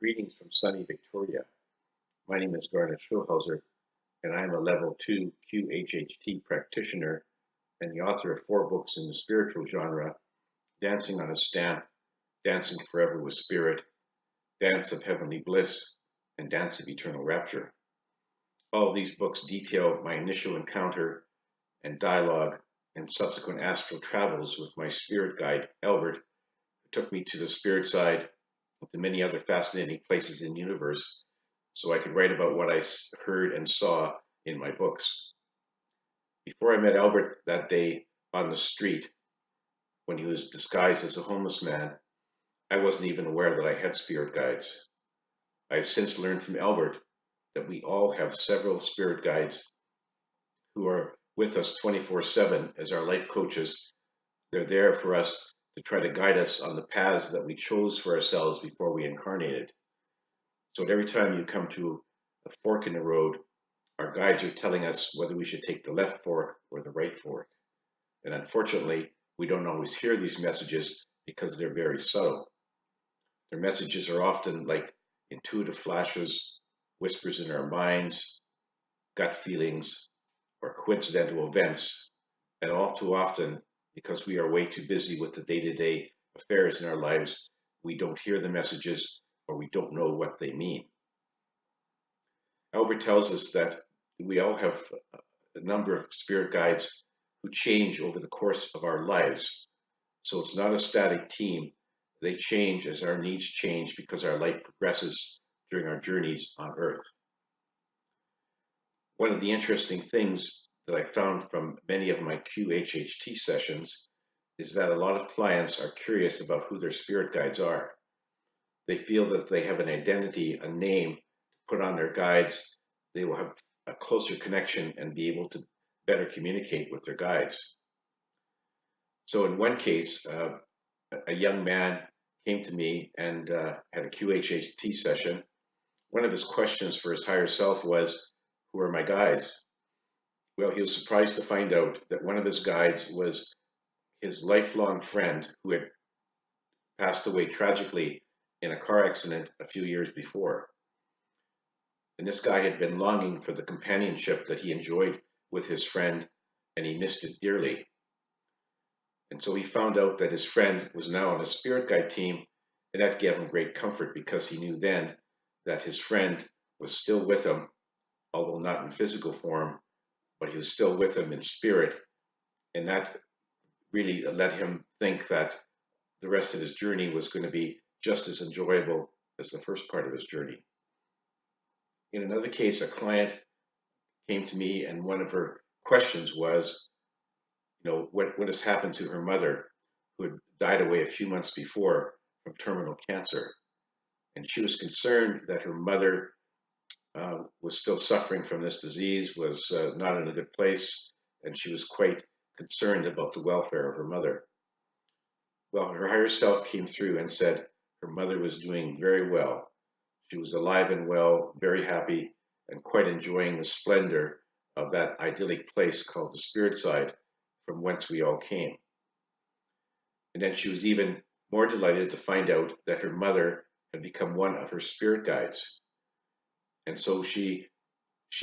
Greetings from sunny Victoria. My name is Garnet Schulhauser, and I am a Level 2 QHHT practitioner and the author of 4 books in the spiritual genre: Dancing on a Stamp, Dancing Forever with Spirit, Dance of Heavenly Bliss, and Dance of Eternal Rapture. All of these books detail my initial encounter and dialogue and subsequent astral travels with my spirit guide, Albert, who took me to the spirit side and to many other fascinating places in the universe so I could write about what I heard and saw in my books. Before I met Albert that day on the street, when he was disguised as a homeless man, I wasn't even aware that I had spirit guides. I have since learned from Albert that we all have several spirit guides who are with us 24/7 as our life coaches. They're there for us to try to guide us on the paths that we chose for ourselves before we incarnated. So every time you come to a fork in the road, our guides are telling us whether we should take the left fork or the right fork. And unfortunately, we don't always hear these messages because they're very subtle. Their messages are often like intuitive flashes, whispers in our minds, gut feelings, or coincidental events. And all too often, because we are way too busy with the day-to-day affairs in our lives, we don't hear the messages or we don't know what they mean. Albert tells us that we all have a number of spirit guides who change over the course of our lives. So it's not a static team. They change as our needs change because our life progresses during our journeys on Earth. One of the interesting things that I found from many of my QHHT sessions is that a lot of clients are curious about who their spirit guides are. They feel that if they have an identity, a name to put on their guides, they will have a closer connection and be able to better communicate with their guides. So in one case, a young man came to me and had a QHHT session. One of his questions for his higher self was, "Who are my guides?" Well, he was surprised to find out that one of his guides was his lifelong friend who had passed away tragically in a car accident a few years before. And this guy had been longing for the companionship that he enjoyed with his friend, and he missed it dearly. And so he found out that his friend was now on a spirit guide team, and that gave him great comfort because he knew then that his friend was still with him, although not in physical form, but he was still with him in spirit. And that really let him think that the rest of his journey was going to be just as enjoyable as the first part of his journey. In another case, a client came to me and one of her questions was, what has happened to her mother who had died away a few months before from terminal cancer. And she was concerned that her mother was still suffering from this disease, was not in a good place, and she was quite concerned about the welfare of her mother. Well, her higher self came through and said her mother was doing very well. She was alive and well, very happy, and quite enjoying the splendor of that idyllic place called the spirit side, from whence we all came. And then she was even more delighted to find out that her mother had become one of her spirit guides. And so she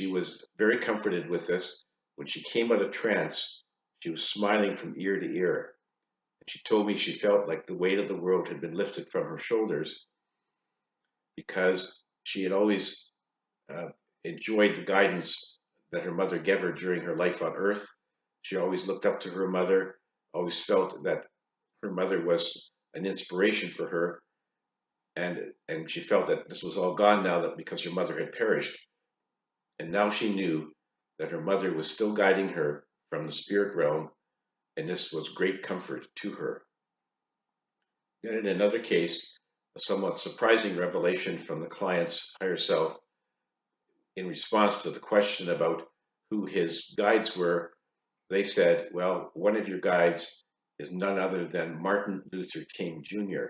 was very comforted with this. When she came out of trance, she was smiling from ear to ear. And she told me she felt like the weight of the world had been lifted from her shoulders because she had always enjoyed the guidance that her mother gave her during her life on Earth. She always looked up to her mother, always felt that her mother was an inspiration for her, and she felt that this was all gone now because her mother had perished. And now she knew that her mother was still guiding her from the spirit realm, and this was great comfort to her. Then in another case, a somewhat surprising revelation from the client's higher self in response to the question about who his guides were. They said, well, one of your guides is none other than Martin Luther King Jr.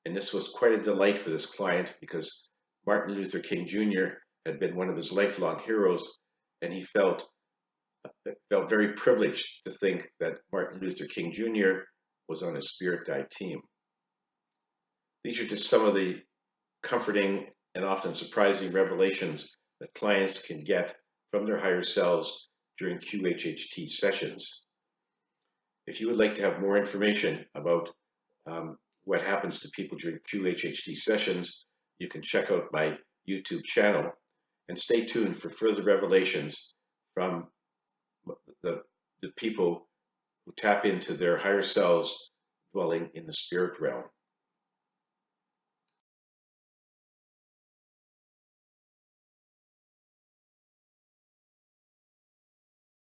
And this was quite a delight for this client because Martin Luther King Jr. had been one of his lifelong heroes, and he felt very privileged to think that Martin Luther King Jr. was on his spirit guide team. These are just some of the comforting and often surprising revelations that clients can get from their higher selves during QHHT sessions. If you would like to have more information about what happens to people during QHHT sessions, you can check out my YouTube channel and stay tuned for further revelations from the, the people who tap into their higher selves dwelling in the spirit realm.